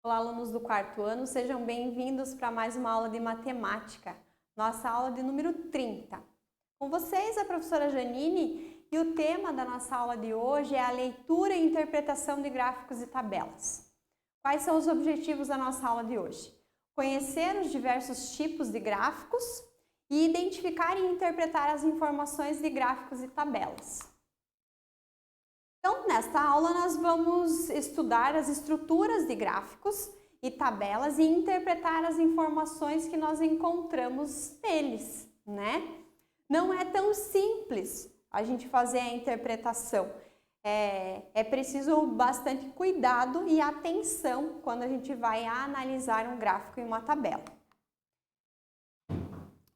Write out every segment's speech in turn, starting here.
Olá, alunos do quarto ano, sejam bem-vindos para mais uma aula de matemática, nossa aula de número 30. Com vocês, a professora Janine, e o tema da nossa aula de hoje é a leitura e interpretação de gráficos e tabelas. Quais são os objetivos da nossa aula de hoje? Conhecer os diversos tipos de gráficos e identificar e interpretar as informações de gráficos e tabelas. Então, nesta aula, nós vamos estudar as estruturas de gráficos e tabelas e interpretar as informações que nós encontramos neles, né? Não é tão simples a gente fazer a interpretação. É preciso bastante cuidado e atenção quando a gente vai analisar um gráfico e uma tabela.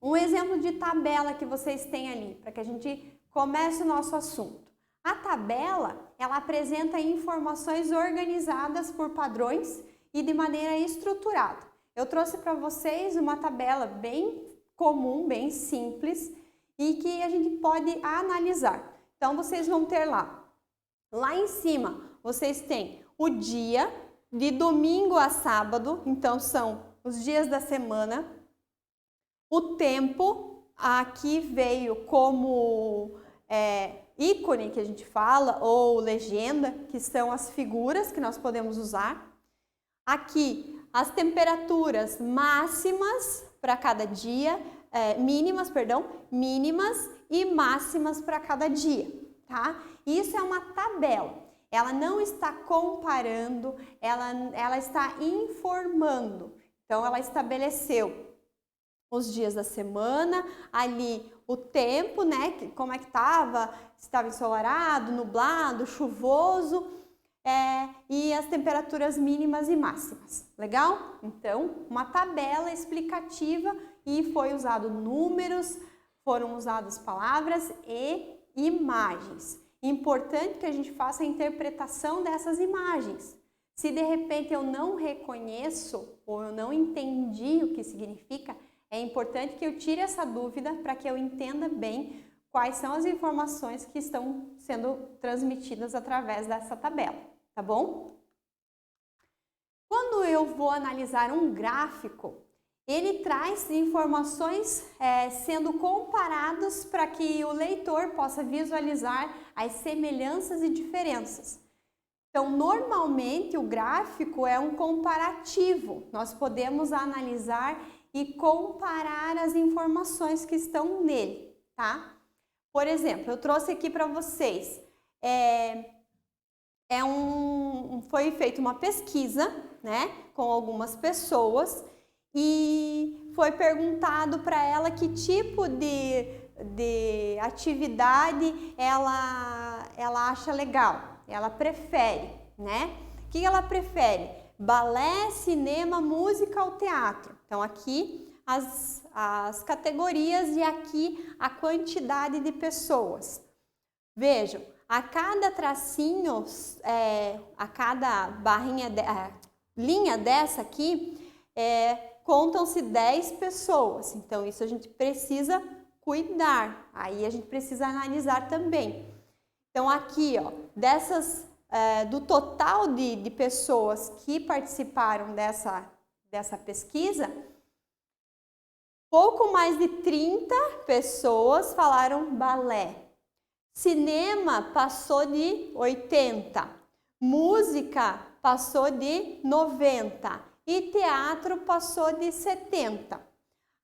Um exemplo de tabela que vocês têm ali, para que a gente comece o nosso assunto. A tabela, ela apresenta informações organizadas por padrões e de maneira estruturada. Eu trouxe para vocês uma tabela bem comum, bem simples e que a gente pode analisar. Então, vocês vão ter lá em cima, vocês têm o dia de domingo a sábado, então são os dias da semana. O tempo, aqui veio como ícone que a gente fala, ou legenda, que são as figuras que nós podemos usar. Aqui, as temperaturas máximas para cada dia, mínimas e máximas para cada dia, tá? Isso é uma tabela. Ela não está comparando, ela está informando. Então, ela estabeleceu os dias da semana, ali o tempo, né, como é que estava, se estava ensolarado, nublado, chuvoso, e as temperaturas mínimas e máximas. Legal? Então, uma tabela explicativa e foi usado números, foram usadas palavras e imagens. Importante que a gente faça a interpretação dessas imagens. Se de repente eu não reconheço ou eu não entendi o que significa, é importante que eu tire essa dúvida para que eu entenda bem quais são as informações que estão sendo transmitidas através dessa tabela, tá bom? Quando eu vou analisar um gráfico, ele traz informações sendo comparados para que o leitor possa visualizar as semelhanças e diferenças. Então, normalmente o gráfico é um comparativo, nós podemos analisar e comparar as informações que estão nele, tá? Por exemplo, eu trouxe aqui para vocês, foi feita uma pesquisa, né, com algumas pessoas e foi perguntado para ela que tipo de atividade ela acha legal, ela prefere, né? O que ela prefere? Balé, cinema, música ou teatro. Então, aqui as categorias e aqui a quantidade de pessoas. Vejam, a cada tracinho, a cada linha dessa aqui, contam-se 10 pessoas. Então, isso a gente precisa cuidar. Aí a gente precisa analisar também. Então, aqui, ó, do total de pessoas que participaram dessa pesquisa, pouco mais de 30 pessoas falaram balé. Cinema passou de 80, música passou de 90 e teatro passou de 70.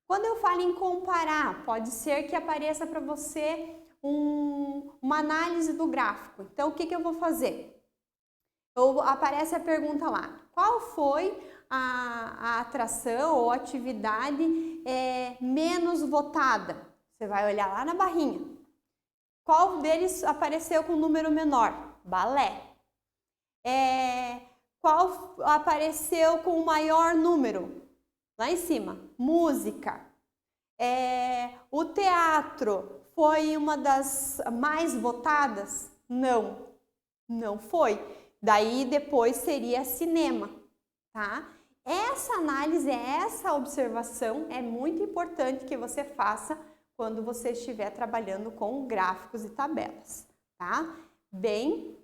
Quando eu falo em comparar, pode ser que apareça para você uma análise do gráfico. Então, o que eu vou fazer? Aparece a pergunta lá, qual foi a atração ou atividade menos votada? Você vai olhar lá na barrinha. Qual deles apareceu com número menor? Balé. Qual apareceu com o maior número? Lá em cima, música. O teatro foi uma das mais votadas? Não, não foi. Daí depois seria cinema, tá? Essa análise, essa observação é muito importante que você faça quando você estiver trabalhando com gráficos e tabelas, tá? Bem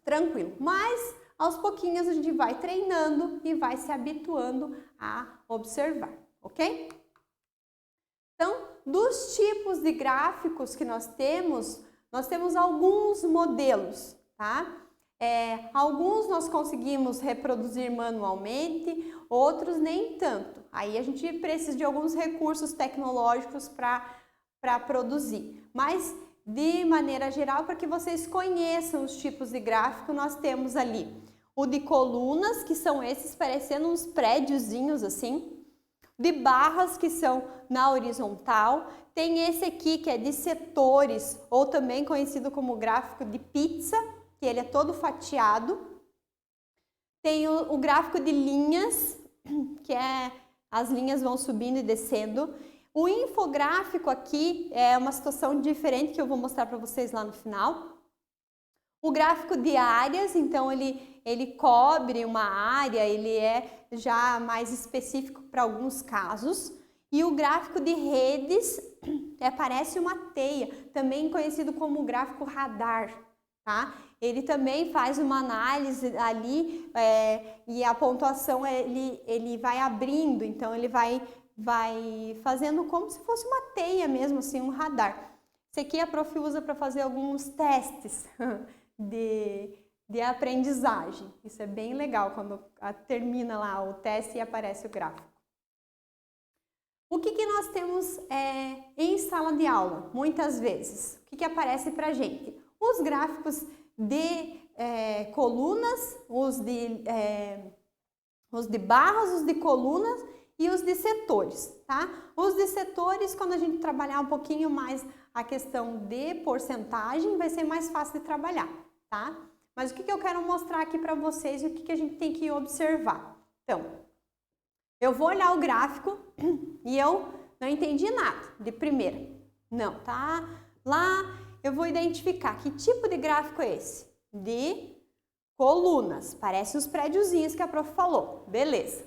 tranquilo. Mas aos pouquinhos a gente vai treinando e vai se habituando a observar, ok? Então, dos tipos de gráficos que nós temos alguns modelos, tá? Alguns nós conseguimos reproduzir manualmente, outros nem tanto. Aí a gente precisa de alguns recursos tecnológicos para produzir. Mas, de maneira geral, para que vocês conheçam os tipos de gráfico, nós temos ali o de colunas, que são esses parecendo uns prédiozinhos assim, de barras, que são na horizontal. Tem esse aqui que é de setores, ou também conhecido como gráfico de pizza, que ele é todo fatiado. Tem o gráfico de linhas, que as linhas vão subindo e descendo. O infográfico aqui é uma situação diferente que eu vou mostrar para vocês lá no final. O gráfico de áreas, então ele cobre uma área, ele é já mais específico para alguns casos. E o gráfico de redes parece uma teia, também conhecido como gráfico radar, tá? Ele também faz uma análise ali e a pontuação ele vai abrindo, então ele vai fazendo como se fosse uma teia mesmo, assim, um radar. Esse aqui a prof usa para fazer alguns testes de aprendizagem. Isso é bem legal quando termina lá o teste e aparece o gráfico. O que nós temos em sala de aula, muitas vezes? O que aparece para a gente? Os gráficos de colunas, os de barras, os de colunas e os de setores, tá? Os de setores, quando a gente trabalhar um pouquinho mais a questão de porcentagem, vai ser mais fácil de trabalhar, tá? Mas o que eu quero mostrar aqui para vocês e o que a gente tem que observar? Então, eu vou olhar o gráfico e eu não entendi nada de primeira. Não, tá? Lá eu vou identificar que tipo de gráfico é esse? De colunas. Parece os prédiozinhos que a prof falou. Beleza.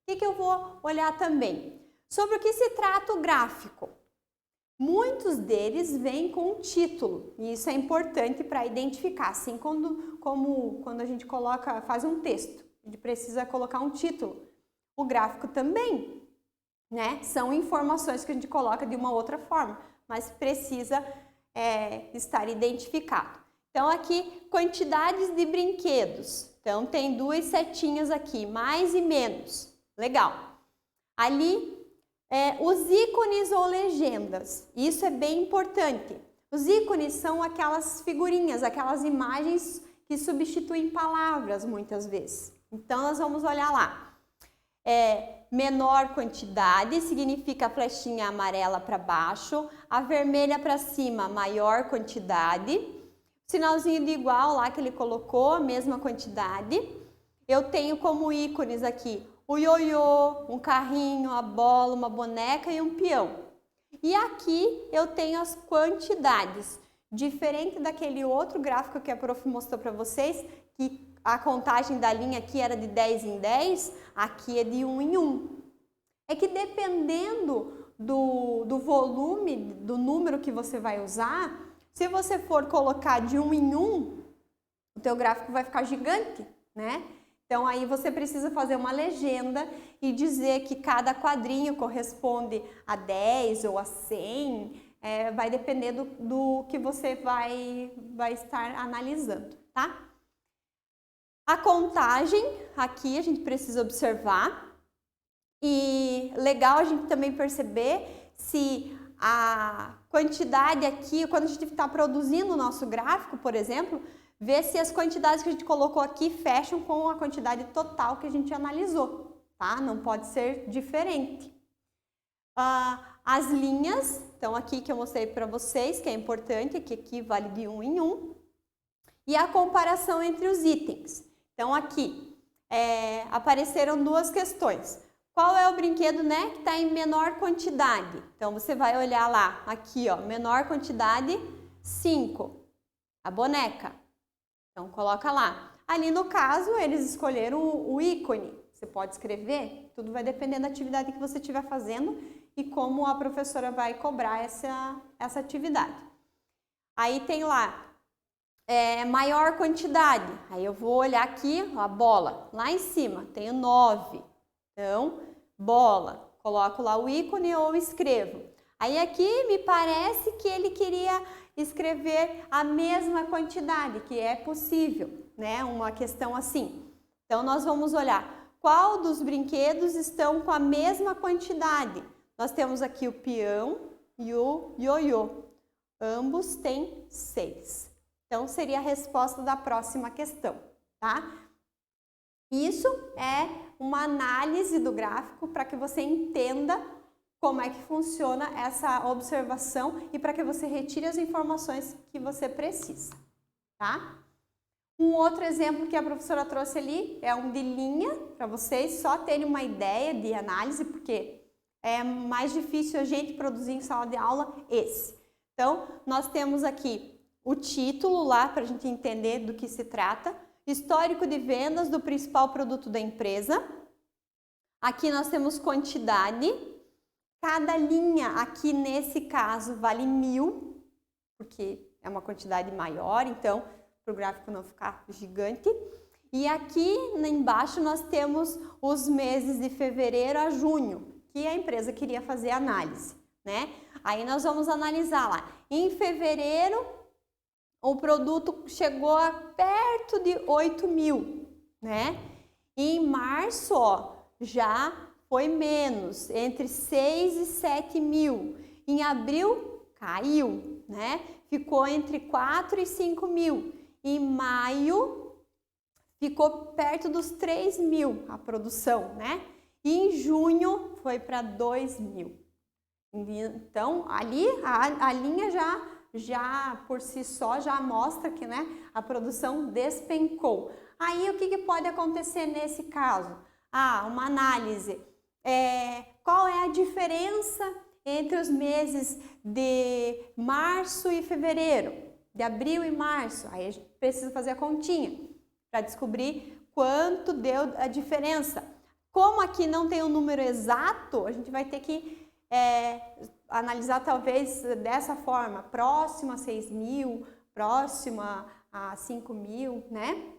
O que eu vou olhar também? Sobre o que se trata o gráfico. Muitos deles vêm com um título, e isso é importante para identificar, assim como quando a gente faz um texto, a gente precisa colocar um título. O gráfico também, né? São informações que a gente coloca de uma outra forma, mas precisa estar identificado. Então aqui, quantidades de brinquedos. Então tem duas setinhas aqui, mais e menos. Legal. Ali, os ícones ou legendas. Isso é bem importante. Os ícones são aquelas figurinhas, aquelas imagens que substituem palavras muitas vezes. Então nós vamos olhar lá. Menor quantidade significa a flechinha amarela para baixo, a vermelha para cima, maior quantidade. Sinalzinho de igual lá que ele colocou, a mesma quantidade. Eu tenho como ícones aqui o ioiô, um carrinho, a bola, uma boneca e um peão. E aqui eu tenho as quantidades. Diferente daquele outro gráfico que a prof mostrou para vocês, que a contagem da linha aqui era de 10 em 10, aqui é de 1 em 1. É que dependendo do volume, do número que você vai usar, se você for colocar de 1 em 1, o teu gráfico vai ficar gigante, né? Então aí você precisa fazer uma legenda e dizer que cada quadrinho corresponde a 10 ou a 100, vai depender do que você vai estar analisando, tá? A contagem, aqui a gente precisa observar e legal a gente também perceber se a quantidade aqui, quando a gente está produzindo o nosso gráfico, por exemplo, ver se as quantidades que a gente colocou aqui fecham com a quantidade total que a gente analisou, tá? Não pode ser diferente. As linhas, então aqui que eu mostrei para vocês, que é importante, que aqui vale de 1 em 1. E a comparação entre os itens. Então aqui apareceram duas questões. Qual é o brinquedo, né, que está em menor quantidade? Então você vai olhar lá, aqui ó, menor quantidade, 5. A boneca. Então, coloca lá. Ali, no caso, eles escolheram o ícone. Você pode escrever, tudo vai depender da atividade que você estiver fazendo e como a professora vai cobrar essa atividade. Aí tem lá maior quantidade. Aí eu vou olhar aqui, ó, a bola, lá em cima, tenho 9. Então, bola, coloco lá o ícone ou escrevo. Aí aqui me parece que ele queria escrever a mesma quantidade, que é possível, né? Uma questão assim. Então, nós vamos olhar qual dos brinquedos estão com a mesma quantidade. Nós temos aqui o peão e o ioiô. Ambos têm 6. Então, seria a resposta da próxima questão, tá? Isso é uma análise do gráfico para que você entenda como é que funciona essa observação e para que você retire as informações que você precisa, tá? Um outro exemplo que a professora trouxe ali é um de linha, para vocês só terem uma ideia de análise, porque é mais difícil a gente produzir em sala de aula esse. Então, nós temos aqui o título lá para a gente entender do que se trata, histórico de vendas do principal produto da empresa. Aqui nós temos quantidade. Cada linha aqui nesse caso vale 1000, porque é uma quantidade maior, então para o gráfico não ficar gigante. E aqui embaixo nós temos os meses de fevereiro a junho, que a empresa queria fazer análise, né? Aí nós vamos analisar lá. Em fevereiro, o produto chegou a perto de 8.000, né? E em março, ó, já foi menos, entre 6 e 7.000. Em abril, caiu, né? Ficou entre 4 e 5.000. Em maio, ficou perto dos 3.000 a produção, né? E em junho, foi para 2.000. Então, ali a linha já por si só já mostra que, né, a produção despencou. Aí o que pode acontecer nesse caso? Uma análise. Qual é a diferença entre os meses de março e fevereiro, de abril e março? Aí a gente precisa fazer a continha para descobrir quanto deu a diferença. Como aqui não tem um número exato, a gente vai ter que analisar talvez dessa forma, próximo a 6.000, próxima a 5.000, né?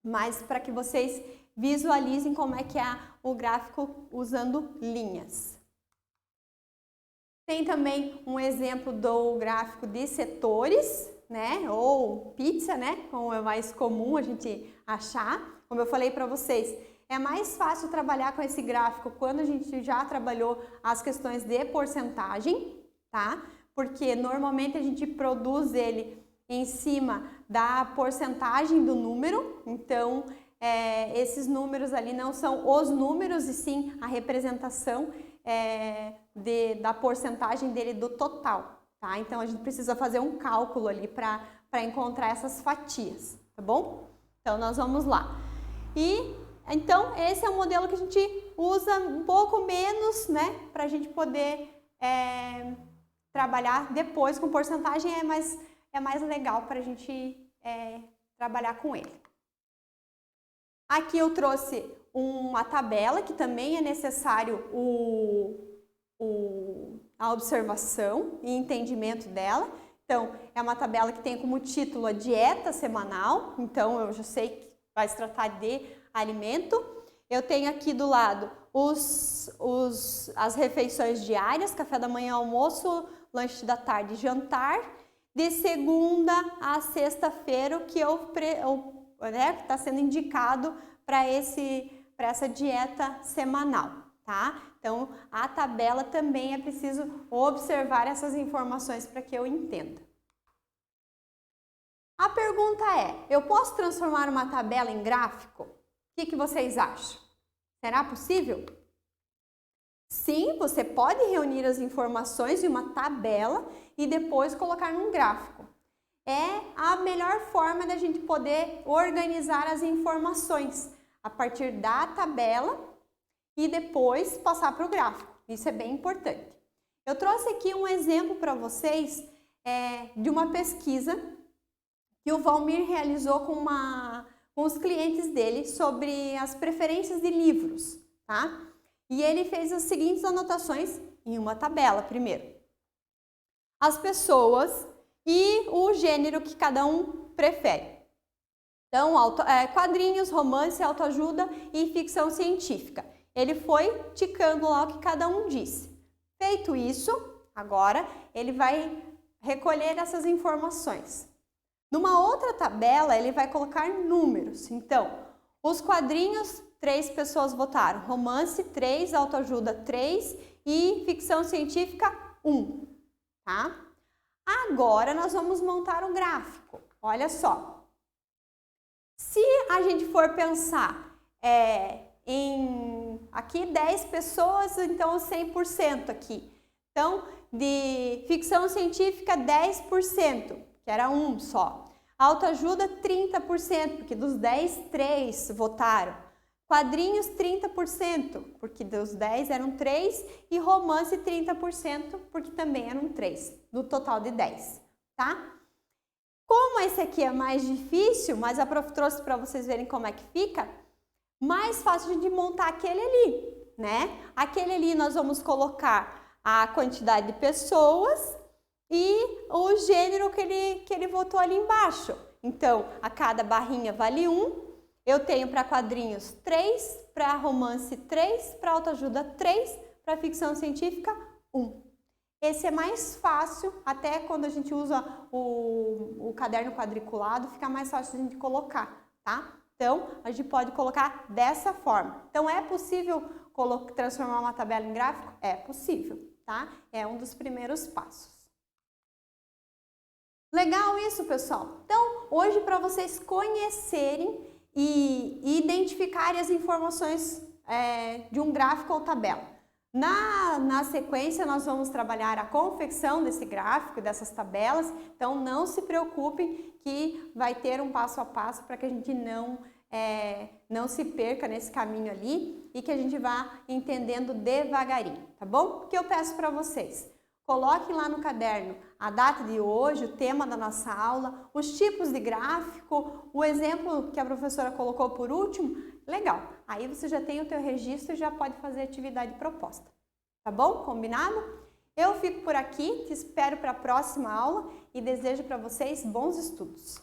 Mas para que vocês visualizem como é que é o gráfico usando linhas. Tem também um exemplo do gráfico de setores, né? Ou pizza, né? Como é mais comum a gente achar. Como eu falei para vocês, é mais fácil trabalhar com esse gráfico quando a gente já trabalhou as questões de porcentagem, tá? Porque normalmente a gente produz ele em cima da porcentagem do número, então esses números ali não são os números e sim a representação da porcentagem dele do total, tá? Então a gente precisa fazer um cálculo ali para encontrar essas fatias, tá bom? Então nós vamos lá. Então, esse é um modelo que a gente usa um pouco menos, né? Para a gente poder trabalhar depois com porcentagem, é mais legal para a gente trabalhar com ele. Aqui eu trouxe uma tabela que também é necessário a observação e entendimento dela. Então, é uma tabela que tem como título a dieta semanal, então eu já sei que vai se tratar de alimento. Eu tenho aqui do lado as refeições diárias, café da manhã, almoço, lanche da tarde e jantar, de segunda a sexta-feira, o que está sendo indicado para essa dieta semanal, tá? Então, a tabela também é preciso observar essas informações para que eu entenda. A pergunta é, eu posso transformar uma tabela em gráfico? O que vocês acham? Será possível? Sim, você pode reunir as informações em uma tabela e depois colocar num gráfico. É a melhor forma da gente poder organizar as informações a partir da tabela e depois passar para o gráfico. Isso é bem importante. Eu trouxe aqui um exemplo para vocês de uma pesquisa que o Valmir realizou com os clientes dele sobre as preferências de livros, tá? E ele fez as seguintes anotações em uma tabela primeiro. As pessoas e gênero que cada um prefere. Então, quadrinhos, romance, autoajuda e ficção científica. Ele foi ticando lá o que cada um disse. Feito isso, agora ele vai recolher essas informações. Numa outra tabela, ele vai colocar números. Então, os quadrinhos, 3 pessoas votaram. Romance, 3, autoajuda, 3 e ficção científica, 1. Tá? Agora, nós vamos montar um gráfico. Olha só. Se a gente for pensar em aqui 10 pessoas, então 100% aqui. Então, de ficção científica, 10%, que era 1 só. Autoajuda, 30%, porque dos 10, 3 votaram. Quadrinhos, 30%, porque dos 10 eram 3. E romance, 30%, porque também eram 3, do total de 10, tá? Como esse aqui é mais difícil, mas a prof trouxe para vocês verem como é que fica, mais fácil de montar aquele ali, né? Aquele ali nós vamos colocar a quantidade de pessoas e o gênero que ele votou ali embaixo. Então, a cada barrinha vale 1. Eu tenho para quadrinhos 3, para romance 3, para autoajuda 3, para ficção científica 1. Esse é mais fácil, até quando a gente usa o caderno quadriculado, fica mais fácil a gente colocar, tá? Então, a gente pode colocar dessa forma. Então, é possível transformar uma tabela em gráfico? É possível, tá? É um dos primeiros passos. Legal isso, pessoal? Então, hoje, para vocês conhecerem e identificarem as informações de um gráfico ou tabela. Na sequência, nós vamos trabalhar a confecção desse gráfico, dessas tabelas, então não se preocupem que vai ter um passo a passo para que a gente não se perca nesse caminho ali e que a gente vá entendendo devagarinho, tá bom? O que eu peço para vocês? Coloquem lá no caderno a data de hoje, o tema da nossa aula, os tipos de gráfico, o exemplo que a professora colocou por último. Legal, aí você já tem o teu registro e já pode fazer a atividade proposta. Tá bom? Combinado? Eu fico por aqui, te espero para a próxima aula e desejo para vocês bons estudos.